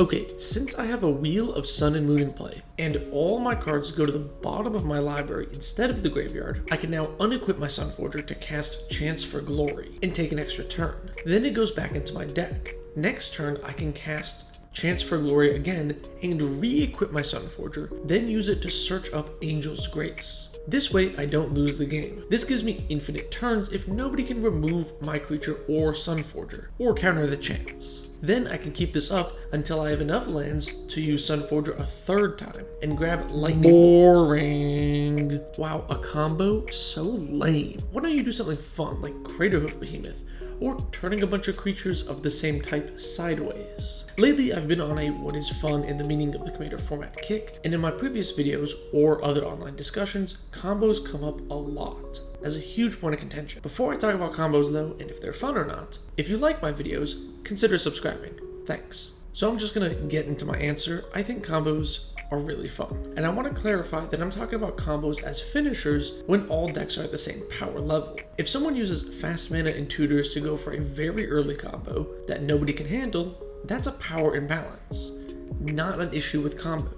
Okay, since I have a Wheel of Sun and Moon in play, and all my cards go to the bottom of my library instead of the graveyard, I can now unequip my Sunforger to cast Chance for Glory and take an extra turn. Then it goes back into my deck. Next turn, I can cast Chance for Glory again and re-equip my Sunforger, then use it to search up Angel's Grace. This way, I don't lose the game. This gives me infinite turns if nobody can remove my creature or Sunforger, or counter the chance. Then I can keep this up until I have enough lands to use Sunforger a third time and grab Lightning Boring. Wow, a combo? So lame. Why don't you do something fun like Craterhoof Behemoth, or turning a bunch of creatures of the same type sideways. Lately, I've been on a what is fun in the meaning of the Commander format kick, and in my previous videos or other online discussions, combos come up a lot as a huge point of contention. Before I talk about combos though, and if they're fun or not, if you like my videos, consider subscribing. Thanks. So I'm just gonna get into my answer. I think combos are really fun. And I want to clarify that I'm talking about combos as finishers when all decks are at the same power level. If someone uses fast mana and tutors to go for a very early combo that nobody can handle, that's a power imbalance, not an issue with combos.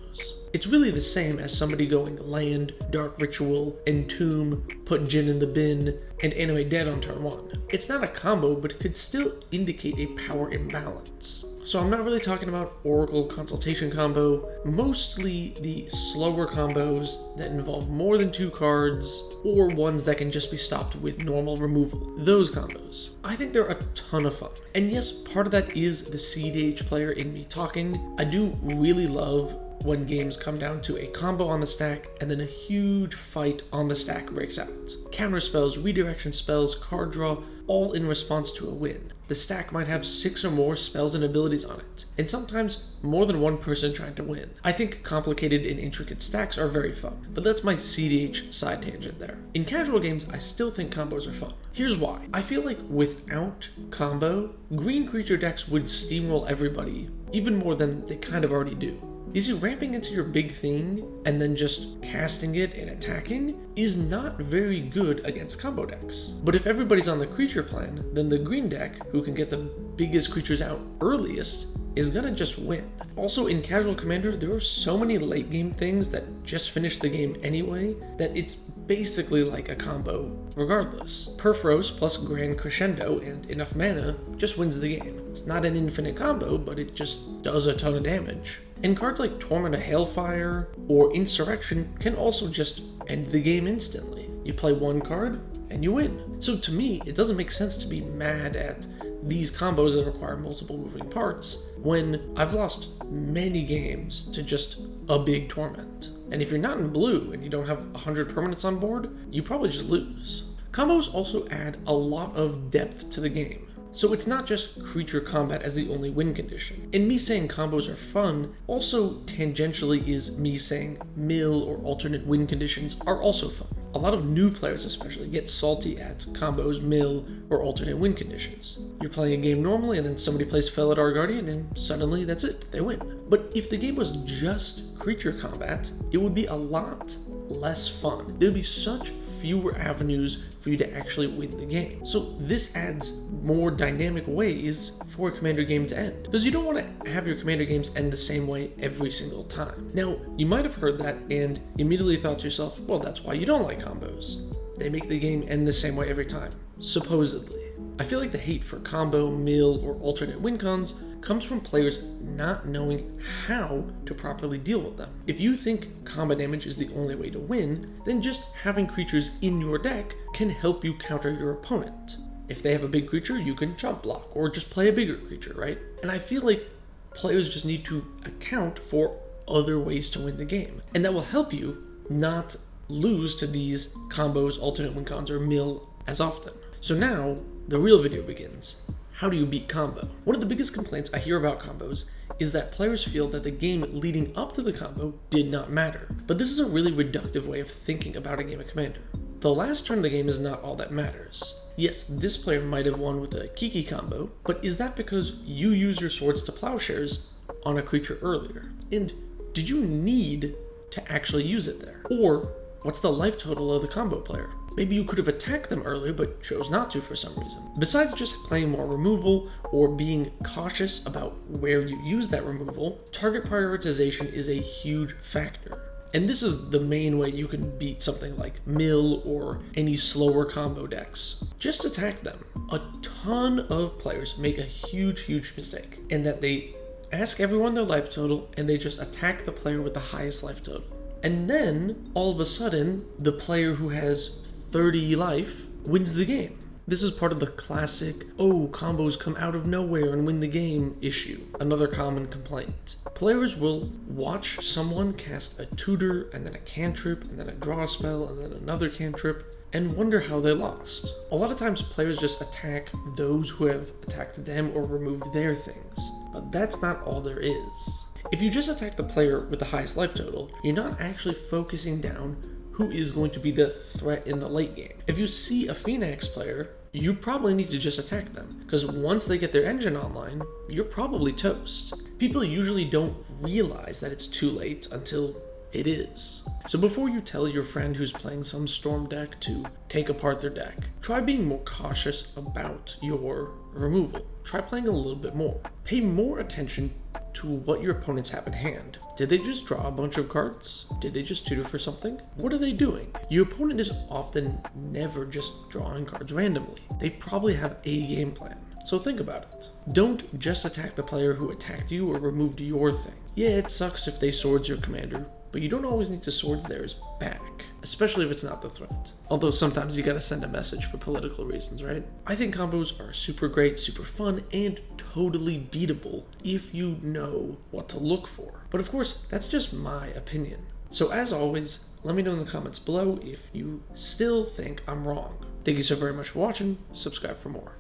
It's really the same as somebody going Land, Dark Ritual, Entomb, put Jin in the bin, and Animate Dead on turn 1. It's not a combo, but it could still indicate a power imbalance. So I'm not really talking about Oracle Consultation combo, mostly the slower combos that involve more than 2 cards, or ones that can just be stopped with normal removal. Those combos. I think they're a ton of fun. And yes, part of that is the CDH player in me talking. I do really love when games come down to a combo on the stack and then a huge fight on the stack breaks out. Counter spells, redirection spells, card draw, all in response to a win. The stack might have 6 or more spells and abilities on it, and sometimes more than one person trying to win. I think complicated and intricate stacks are very fun, but that's my CDH side tangent there. In casual games, I still think combos are fun. Here's why. I feel like without combo, green creature decks would steamroll everybody, even more than they kind of already do. You see, ramping into your big thing and then just casting it and attacking is not very good against combo decks. But if everybody's on the creature plan, then the green deck, who can get the biggest creatures out earliest, is gonna just win. Also, in casual Commander, there are so many late game things that just finish the game anyway that it's basically like a combo regardless. Perforos plus Grand Crescendo and enough mana just wins the game. It's not an infinite combo, but it just does a ton of damage. And cards like Torment of Hailfire or Insurrection can also just end the game instantly. You play one card and you win. So to me, it doesn't make sense to be mad at these combos that require multiple moving parts when I've lost many games to just a big Torment. And if you're not in blue and you don't have 100 permanents on board, you probably just lose. Combos also add a lot of depth to the game. So it's not just creature combat as the only win condition. And me saying combos are fun also tangentially is me saying mill or alternate win conditions are also fun. A lot of new players especially get salty at combos, mill, or alternate win conditions. You're playing a game normally and then somebody plays Felidar Guardian and suddenly that's it, they win. But if the game was just creature combat, it would be a lot less fun. There'd be such fewer avenues for you to actually win the game. So this adds more dynamic ways for a Commander game to end, because you don't want to have your Commander games end the same way every single time. Now, you might have heard that and immediately thought to yourself, well, that's why you don't like combos. They make the game end the same way every time, supposedly. I feel like the hate for combo, mill, or alternate win cons comes from players not knowing how to properly deal with them. If you think combo damage is the only way to win, then just having creatures in your deck can help you counter your opponent. If they have a big creature, you can chump block, or just play a bigger creature, right? And I feel like players just need to account for other ways to win the game, and that will help you not lose to these combos, alternate win cons, or mill as often. So now, the real video begins. How do you beat combo? One of the biggest complaints I hear about combos is that players feel that the game leading up to the combo did not matter. But this is a really reductive way of thinking about a game of Commander. The last turn of the game is not all that matters. Yes, this player might have won with a Kiki combo, but is that because you use your swords to plowshares on a creature earlier? And did you need to actually use it there? Or what's the life total of the combo player? Maybe you could have attacked them earlier but chose not to for some reason. Besides just playing more removal or being cautious about where you use that removal, target prioritization is a huge factor. And this is the main way you can beat something like Mill or any slower combo decks. Just attack them. A ton of players make a huge mistake in that they ask everyone their life total and they just attack the player with the highest life total. And then, all of a sudden, the player who has 30 life wins the game. This is part of the classic, oh, combos come out of nowhere and win the game issue. Another common complaint. Players will watch someone cast a tutor, and then a cantrip, and then a draw spell, and then another cantrip, and wonder how they lost. A lot of times players just attack those who have attacked them or removed their things. But that's not all there is. If you just attack the player with the highest life total, you're not actually focusing down who is going to be the threat in the late game. If you see a Phoenix player, you probably need to just attack them, because once they get their engine online, you're probably toast. People usually don't realize that it's too late until it is. So before you tell your friend who's playing some storm deck to take apart their deck, try being more cautious about your removal. Try playing a little bit more. Pay more attention to what your opponents have in hand. Did they just draw a bunch of cards? Did they just tutor for something? What are they doing? Your opponent is often never just drawing cards randomly. They probably have a game plan. So think about it. Don't just attack the player who attacked you or removed your thing. Yeah, it sucks if they swords your commander, but you don't always need to swords theirs back, especially if it's not the threat. Although sometimes you gotta send a message for political reasons, right? I think combos are super great, super fun, and totally beatable if you know what to look for. But of course, that's just my opinion. So as always, let me know in the comments below if you still think I'm wrong. Thank you so very much for watching. Subscribe for more.